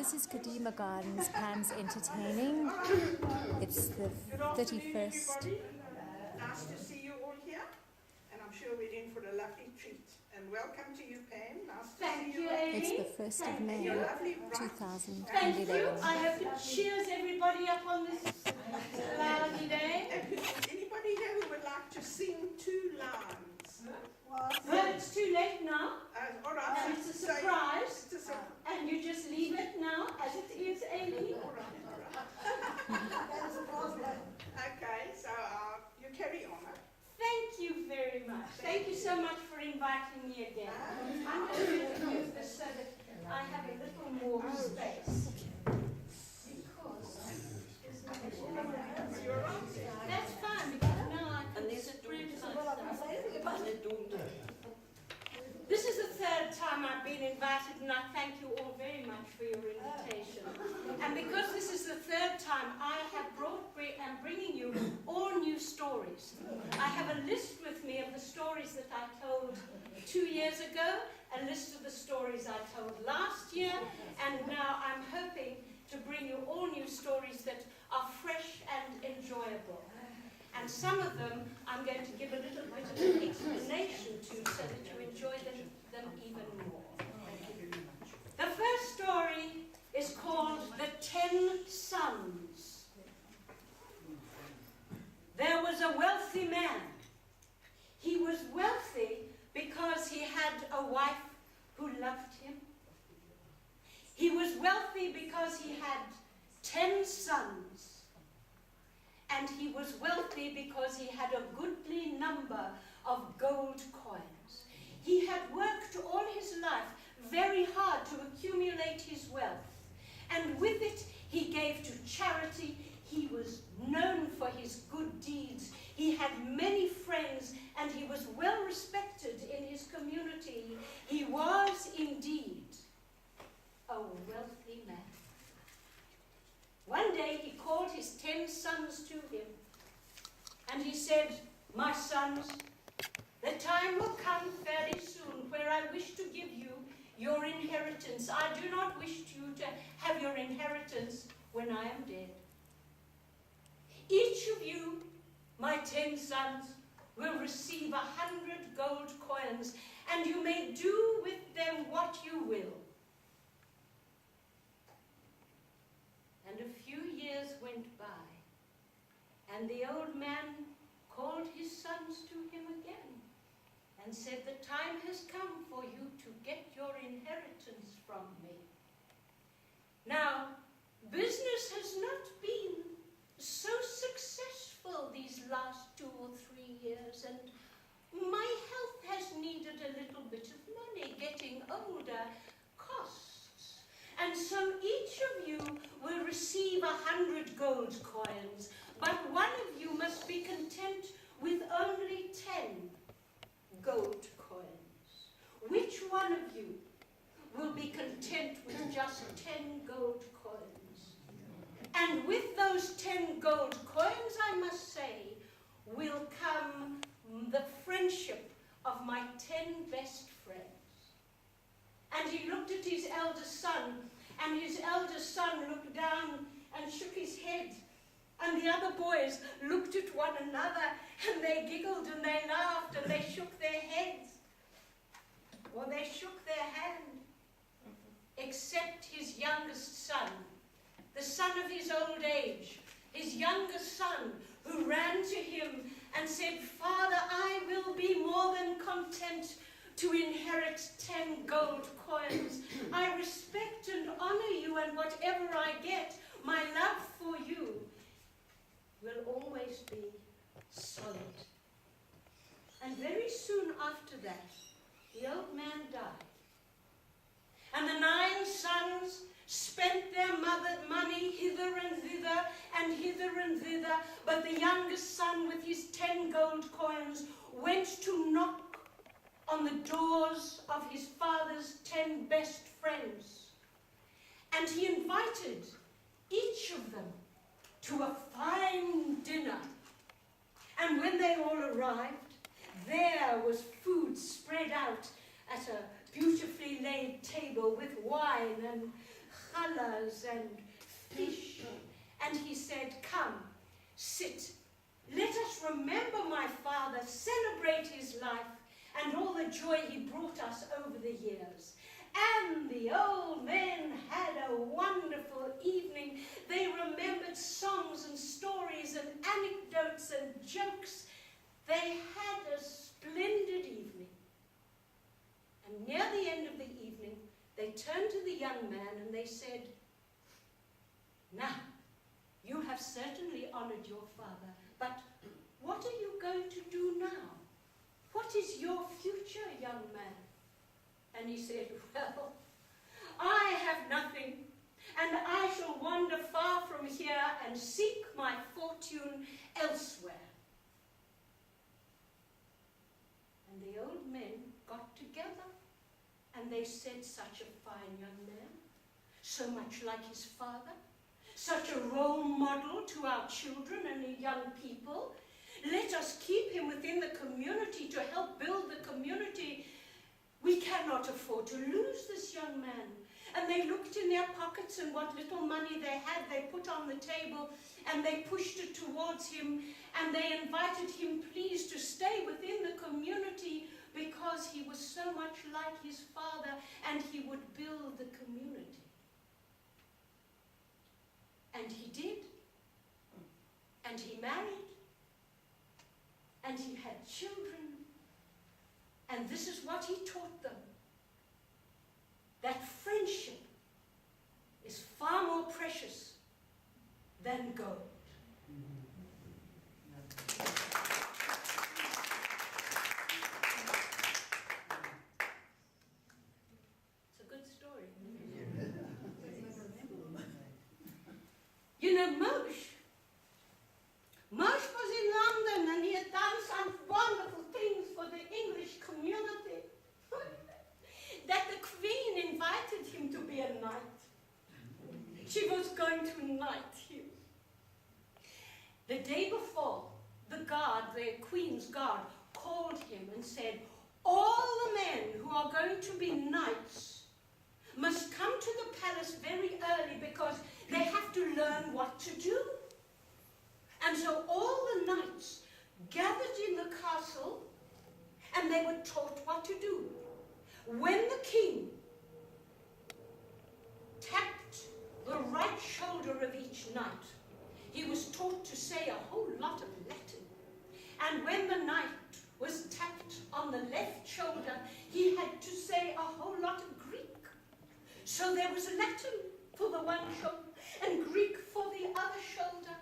This is Kadima Gardens, Pam's Entertaining. It's the 31st. Nice to see you all here, and I'm sure we're in for a lovely treat. And welcome to you, Pam. Nice to see you. It's the 1st of May, 2011. Thank you. I have to cheers everybody up on this lousy day. Anybody here who would like to sing 2 lines? Well, it's too late now. All right. And it's a surprise. And you just leave it now as it is, Amy. All right. Okay, so you carry on. Thank you very much. Thank you so much for inviting me again. I'm going to move this so that I have a little more space. Because that's fine, because now I can spread myself. This is the 3rd time I've been invited, and I thank you all very much for your invitation. And because this is the 3rd time, I have am bringing you all new stories. I have a list with me of the stories that I told 2 years ago, a list of the stories I told last year, and now I'm hoping to bring you all new stories that are fresh and enjoyable. And some of them I'm going to give a little bit of an explanation to so that you enjoy them even more. The first story is called The 10 Sons. There was a wealthy man. He was wealthy because he had a wife who loved him. He was wealthy because he had 10 sons. And he was wealthy because he had a goodly number of gold coins. He had worked all his life very hard to accumulate his wealth. And with it, he gave to charity. He was known for his good deeds. He had many friends, and he was well respected in his community. He was indeed a wealthy man. One day he called his 10 sons to him, and he said, "My sons, the time will come fairly soon where I wish to give you your inheritance. I do not wish you to have your inheritance when I am dead. Each of you, my 10 sons, will receive 100 gold coins, and you may do with them what you will." And a few years went by, and the old man called his sons to him again and said, "The time has come for you to get your inheritance from me." Now, business has not been so successful these last 2 or 3 years, and my health has needed a little bit of money. Getting older costs. And so each of you will receive 100 gold coins, but one of you must be content with only 10 gold coins. Which one of you will be content with just 10 gold coins? And with those 10 gold coins, I must say, will come the friendship of my 10 best friends. And he looked at his eldest son, and his eldest son looked down and shook his head. And the other boys looked at one another, and they giggled and they laughed and they shook their heads. Or they shook their hand. Except his youngest son, the son of his old age, his youngest son, who ran to him and said, "Father, I will be more than content to inherit 10 gold coins. I respect and honor you, and whatever I get, my love for you will always be solid." And very soon after that, the old man died. And the 9 sons spent their money hither and thither and hither and thither, but the youngest son with his 10 gold coins went to knock on the doors of his father's 10 best friends. And he invited each of them to a fine dinner. And when they all arrived, there was food spread out at a beautifully laid table with wine and colours and fish. And he said, "Come, sit. Let us remember my father, celebrate his life and all the joy he brought us over the years." And the old men had a wonderful evening. They remembered songs and stories and anecdotes and jokes. They had a splendid evening. And near the end of the evening, they turned to the young man and they said, "Now, you have certainly honored your father, but what are you going to do now? What is your future, young man?" And he said, "Well, I have nothing, and I shall wander far from here and seek my fortune elsewhere." And the old men got together, and they said, "Such a fine young man, so much like his father, such a role model to our children and the young people. Let us keep him within the community to help build the community. We cannot afford to lose this young man." And they looked in their pockets, and what little money they had, they put on the table, and they pushed it towards him, and they invited him, please, to stay within the community because he was so much like his father, and he would build the community. And he did. And he married. And he had children. And this is what he taught them: that friendship is far more precious than gold. It's a good story. You know, Moshe was in London, and he had done some wonderful things for the English community. That the Queen invited him to be a knight. She was going to knight him. The day before, the Queen's guard, called him and said, "All the men who are going to be knights must come to the palace very early because they have to learn what to do." And so all the knights gathered in the castle, and they were taught what to do. When the king tapped the right shoulder of each knight, he was taught to say a whole lot of Latin. And when the knight was tapped on the left shoulder, he had to say a whole lot of Greek. So there was Latin for the one shoulder and Greek for the other shoulder.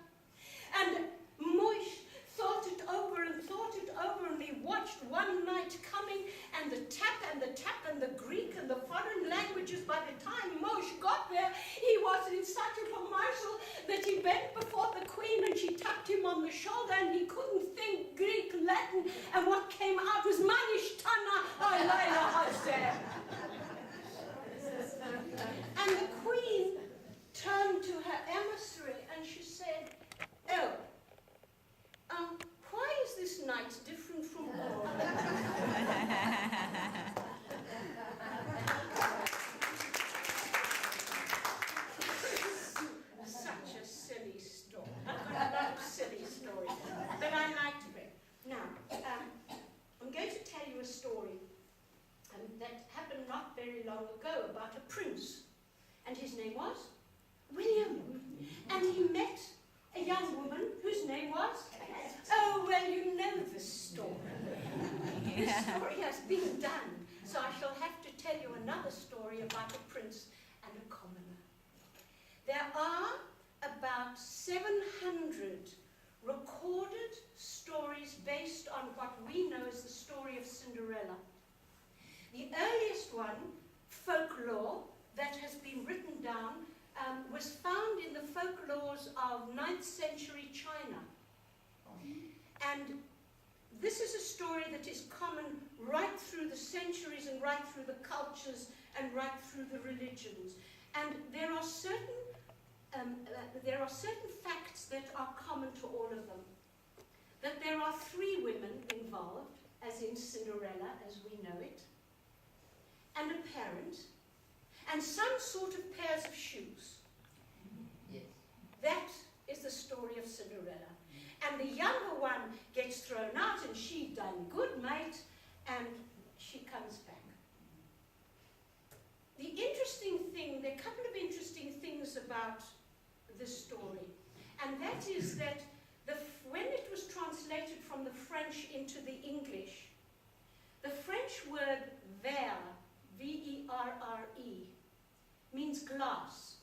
And Moshe thought it over and thought it over, and he watched one night coming, and the tap and the tap and the Greek and the foreign languages. By the time Moshe got there, he was in such a commercial that he bent before the Queen, and she tapped him on the shoulder, and he couldn't think Greek, Latin, and what came out was Manish Tana Alayla Hazeh. And the Queen turned to her emissary, and she said, "Oh, why is this night different from all?" Such a silly story. I've got a lot of silly stories, but I liked it. Now, I'm going to tell you a story that happened not very long ago about a prince, and his name was William, and he met a young woman whose name was... Oh, well, you know the story. This story has been done, so I shall have to tell you another story about a prince and a commoner. There are about 700 recorded stories based on what we know as the story of Cinderella. The earliest one, folklore, that has been written down was found in the folklores of 9th century China. And this is a story that is common right through the centuries and right through the cultures and right through the religions. And there are certain facts that are common to all of them. That there are 3 women involved, as in Cinderella, as we know it, and a parent. and some sort of pairs of shoes. Yes. That is the story of Cinderella. And the younger one gets thrown out, and she done good, mate, and she comes back. The interesting thing, there are a couple of interesting things about this story, and that is that when it was translated from the French into the English, the French word verre, V-E-R-R-E, means glass.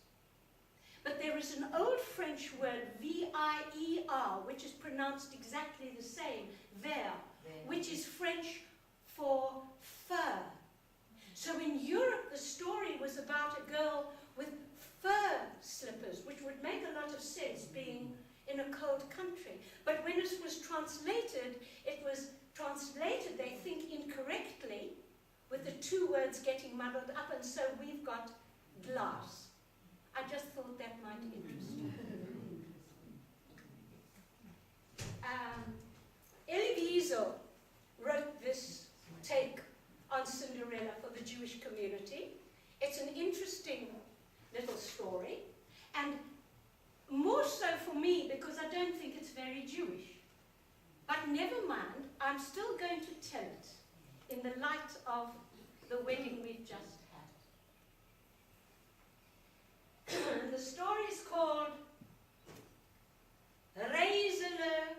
But there is an old French word, V-I-E-R, which is pronounced exactly the same, verre, which is French for fur. So in Europe, the story was about a girl with fur slippers, which would make a lot of sense being in a cold country. But when it was translated, they think, incorrectly, with the two words getting muddled up, and so we've got glass. I just thought that might interest you. Elie Wiesel wrote this take on Cinderella for the Jewish community. It's an interesting little story, and more so for me because I don't think it's very Jewish. But never mind, I'm still going to tell it in the light of the wedding we've just had. The story is called Reisele,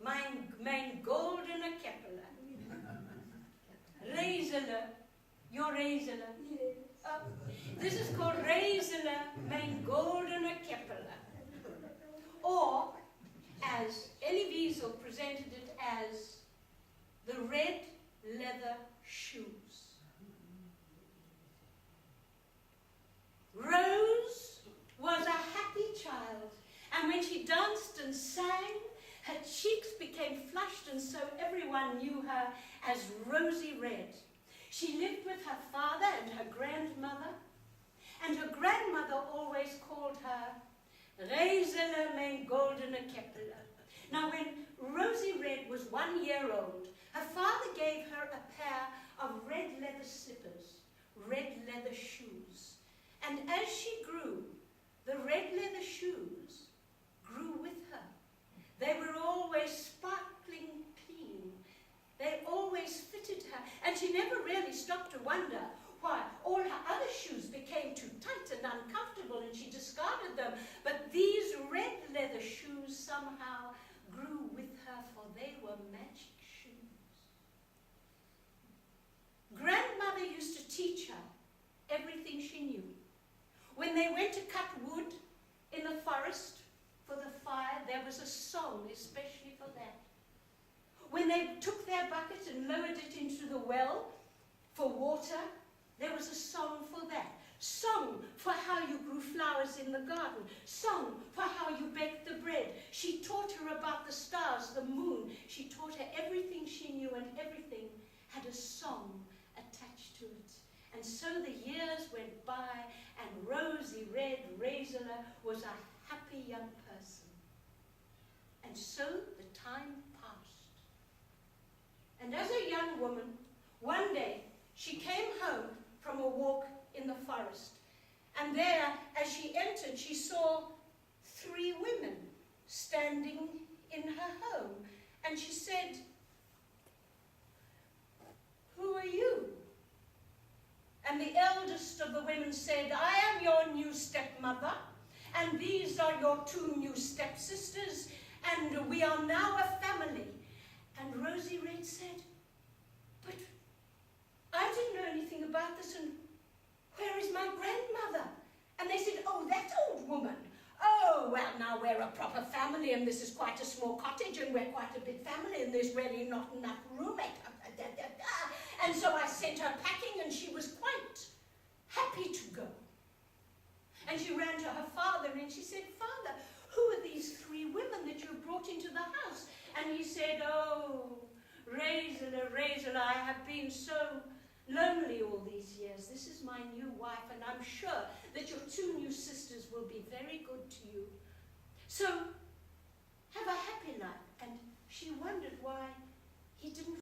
mein goldene Käppele. Reisele, your Reisele. This is called Reisele, mein goldene Käppele. Or, as Elie Wiesel presented it as, the red leather shoes. Rose was a happy child, and when she danced and sang, her cheeks became flushed, and so everyone knew her as Rosy Red. She lived with her father and her grandmother, and her grandmother always called her Reisele, mein goldene Käppele. Now, when Rosy Red was 1 year old, her father gave her a pair of red leather slippers, red leather shoes. And as she grew, the red leather shoes grew with her. They were always sparkling clean. They always fitted her, and she never really stopped to wonder why all her other shoes became too tight and uncomfortable, and she discarded them. But these red leather shoes somehow grew with her, for they were magic shoes. Grandmother used to teach her everything she knew. When they went to cut wood in the forest for the fire, there was a song especially for that. When they took their bucket and lowered it into the well for water, there was a song for that. Song for how you grew flowers in the garden. Song for how you baked the bread. She taught her about the stars, the moon. She taught her everything she knew, and everything had a song attached to it. And so the years went by, and Rosy Red Reisele was a happy young person. And so the time passed. And as a young woman, one day she came home from a walk in the forest. And there, as she entered, she saw 3 women standing in her home. And she said, "Who are you?" And the eldest of the women said, "I am your new stepmother, and these are your 2 new stepsisters, and we are now a family." And Rosy Red said, "But I didn't know anything about this, and where is my grandmother?" And they said, "Oh, that old woman. Oh, well, now we're a proper family, and this is quite a small cottage, and we're quite a big family, and there's really not enough room." And so I sent her packing, and she was quite happy to go. And she ran to her father, and she said, "Father, who are these 3 women that you brought into the house?" And he said, "Oh, Reisele, Reisele, I have been so lonely all these years. This is my new wife, and I'm sure that your 2 new sisters will be very good to you. So have a happy life." And she wondered why he didn't